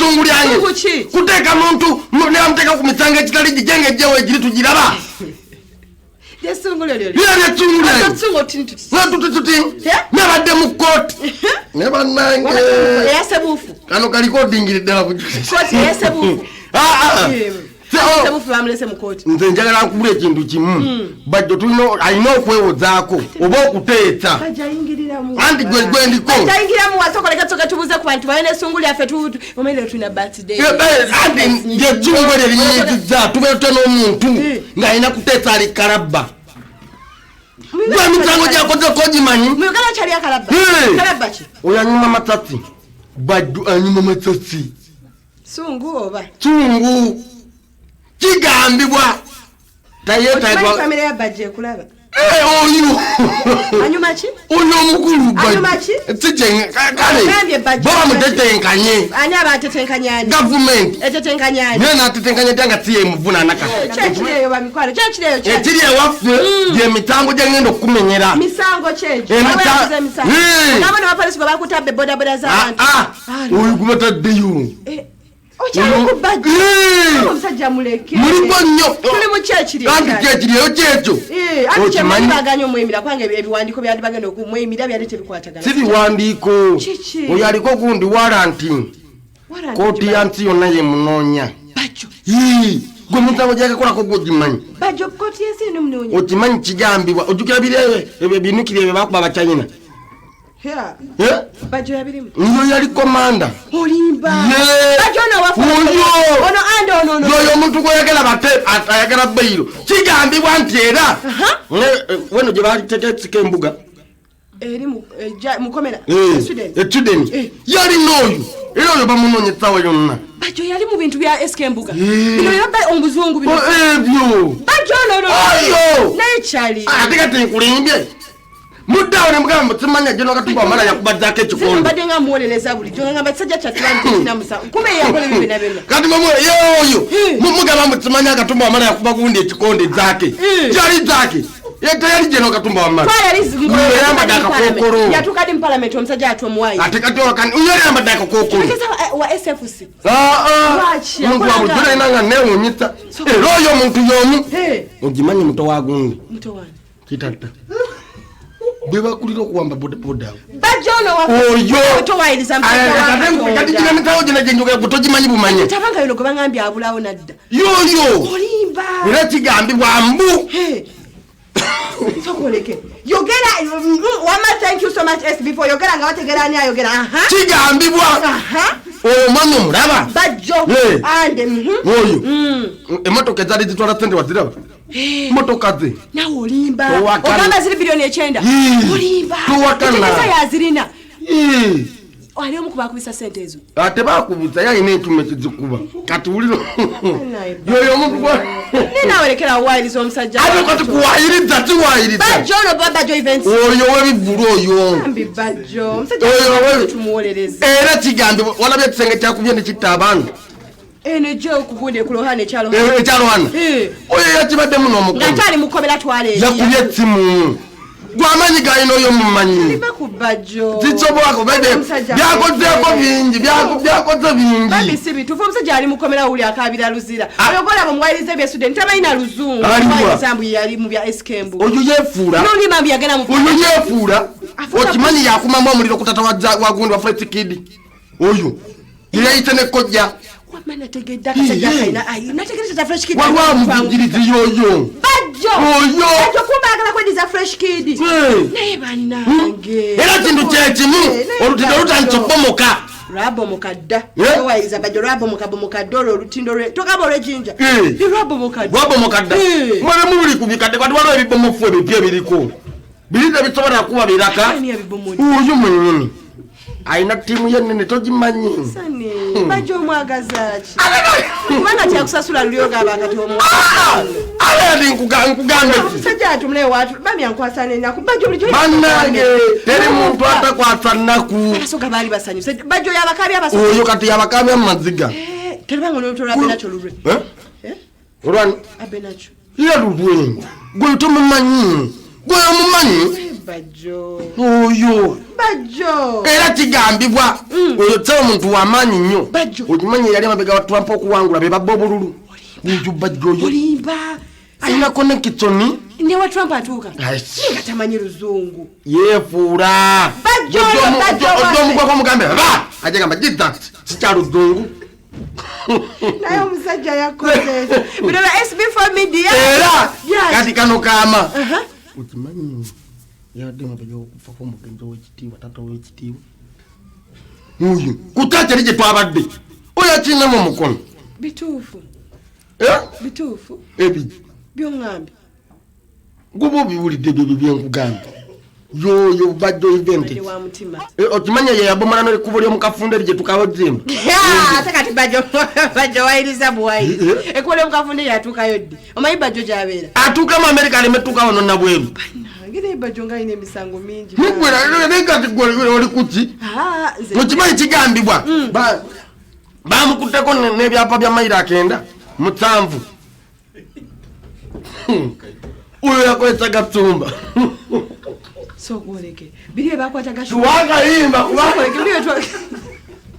sunguli yange kuteka muntu ne amteka ku mitanga kitali gijenge jewe jiri tujiraba Desunguli lyo. Bya sunguli. Atsungo tintu. Tuti. Nabadde mu court. Ne banange. Yasebufu. Kano kaliko dingirira ku. Court yasebufu. Yasebufu bamulese mu court. Nze njagala nkubule ekintu kimu. Bajjo tulino alina okwewozaako oba okuteeta. Bajayingirira mu. Andi gwe ndiko. Bajayingirira mu wasokoleka toka tubuze ku bantu bayine sunguli afe tu omele tuna birthday. Andi nje jungole linyiza tubete n'omuntu ng'alina kuteeta ali karabba. Gwe mitango gyakoze kogimanyi. Muyogala kyali akalabba. Kalabba ki? Oyanyuma matati. Bajju anyuma matati. Sungu oba. Sungu. Kigambibwa. Tayetagwa. Kamera ya baje kulaba. Oyo. Anyuma ki? Oyo omukulu bajju. Anyuma ki? Tije kale. Baba mutetenkanye. Ani abatetenkanyani? Government. Etetenkanyani. Nena atetenkanye tanga tiye muvuna naka. Chechireyo bamikwalo. Chechireyo. Ekiriye waffe ye mitango gyengenda okumenyera. Misango chechi. Misango. Nabona abapolisi bakutabbe boda boda za abantu. Oyo kubataddeyo. Okyalo kubadde. Omusajja muleke. Mulipo nnyo. Tuli mu chechiriyo. Kandi chechiriyo kyekyo. Akimanyi baganya omwemira kwange ebiwandiko byandi bagenda okumwemira byali tebikwatagana. Sibiwandiko. Oyo aliko gundi waranti. Koti yansi yonna ye munoonya. Bajjo. Gwe misango gyakakolako gwogimanyi. Bajjo koti yensi eno munoonya. Okimanyi kigambibwa ojjukira bire ebyo binukire bye bakuba abachayina. Bajjo yabirimu. Nyo yali komanda. Olimba. Bajjo na wafu. Ono ando ono. Yo omuntu koyagala bate atayagala bayiro. Kigambibwa nti era. Weno gye bali tetesika embuga. Eri mukomera. Student. Yali noyo. Era oyo bamunonyetsawo yonna. Bajjo yali mu bintu bya SK embuga. Bino yabba omuzungu bino. Ebyo. Bajjo ono. Ayo. Nechali. Atikati nkulimbye. Mudawo ne mugamba tsimanya jeno katumba mala yakubadzake chikondo. Mbadde nga muoleleza buli jo ngamba tsajja chatulani na musa. Kume yakole bibi na bino. Kati mwe yoyo. Mugamba tsimanya katumba mala yakubagundi echikonde zake. Jali zake. Yete yali jeno katumba mala. Kwa yali zingoya yamba daka kokoro. Yatukadi mu parliament omusajja atwomwayi. Atekati wakani uyali yamba daka kokoro. Kesa wa SFC. Muntu wabujula inanga newo nyita. Royo muntu yomu. Ogimanyi muto wagundi. Muto wani. Kitata. Beba kuliro kuwamba boda. Bajono wa. Oyo. To wailiza mpaka. Kati jina mitawo jina jenjoka kutoji manyi bumanye. Tabanga yolo kubanga ambya abulawo nadda. Yoyo. Olimba. Era kigambi bwambu. Sokoleke. Yogera wama thank you so much SB for yogera nga wategera ani ayogera. Kigambi bwa. Oyo mwana muraba. Bajo. Ande. Oyo. Emotoka zali zitwala sente waziraba. Motoka ze. Na olimba. Ogamba ziri bilioni 9. Olimba. Tuwakana. Kisa yazirina. Wali omukuba kubisa sente ezo. Ate bakubuza yayine ekyuma kizikuba. Kati uliro. Yoyo omukuba. Nina werekera wayiriza omusajja. Ate kati kuwayiriza tiwayiriza. Bajono Bajo events. Oyo webivulu oyo. Ambi Bajo. Omusajja oyo tumuwolereza. Era kigambi walabye kisenge kyakubye ne kitta abantu. Ene je okugunde kulohane kyalo. Kyalo hana. Oyo yakibadde muno omukono. Ngatali mukobera twale. Yakubye tsimu. Gwamanyi gaino yo mumanyi. Liba ku Bajo. Zitsobwako bede. Byakozeko bingi, byakoze bingi. Babi sibi tufu omusajja ali mukomera uli akabira luzira. Oyogola bamwayirize bya student tabayina luzungu. Sambu yali mu bya SKMbu. Oyo yefuula. Noli mambi yagena mu. Oyo yefuula. Okimanyi yakumama omuliro kutata wa gundi wa Fred Kid. Oyo. Yeyite ne kojja. Wamana tegedda kasajja kaina ayi nategereza Fresh Kid. Walwa mugirizi yoyo. Bajo. Oyo. Bajo kumbagala kwediza Fresh Kid. Naye banange. Era kintu kyekimu olutindo lutankibomoka. Rabo mukadda. Waiza Bajo rabo mukabomokadda olutindo lwe. Tokabo lwejinja. Rabo mukadda. Rabo mukadda. Mwana muli kubikadde kwati waliwo ebibomofu ebipya biriko. Biriza bisobola kuba biraka. Oyo mwennyini. Aina timu yenene togimanyi. Sani. Bajo mwagazaaki. Kumanga kyakusasula lulyoga abakati omwana. Ale nkugambe. Musajja atumule watu. Bami yankwasane naku. Bajo bulijjo. Bannange teri muntu atakwasa nnaku. Abasoga baali basanyuse. Bajo yabakabi abasoga. Oyo kati yabakabi amaziga. Teribanga n'otola abenacho lulwe. Olwani? Abenacho. Iya lulwe. Gwe tumumanyi. Gwe omumanyi. oyo Bajjo era kigambibwa oyo tse omuntu w'amaanyi nnyo okimanyi yali amabega wa Trump okuwangula be babba obululu oyo Bajjo oyo olimba alina connection ne wa Trump atuuka nga tamanyi luzungu yeefuula omugwako omugambe ba ajja gamba gita sikyaluzungu naye omusajja yakoze bino SB4 media era kati kano kaama okimanyi yadde mabega okufa k'omugenzi ow'ekitiibwa tata ow'ekitiibwa oyo kutaata eri gye twabadde oyo akinamu omukono bituufu ebigi by'oŋŋambi guba obiwulidde byo byenkugamba yoyo Bajjo event okimanyi ye yabomala n'ekkubo ly'omukafunda ebyo gye tukawozemba ate kati Bajjo wayiriza buwayi ekkubo ly'omukafunde yatuukayo ddi omanyi Bajjo gy'abeera atuuka mu Amerika aleme tuuka wano nabweru ngene Bajjo nga alina emisango mingi oli kuki okimanyi kigambibwa bamukutteko n'ebyapa bya mayiro 7 oyo yakozesa Gatumba sokwoleke biri bakwata gashu tuwakayimba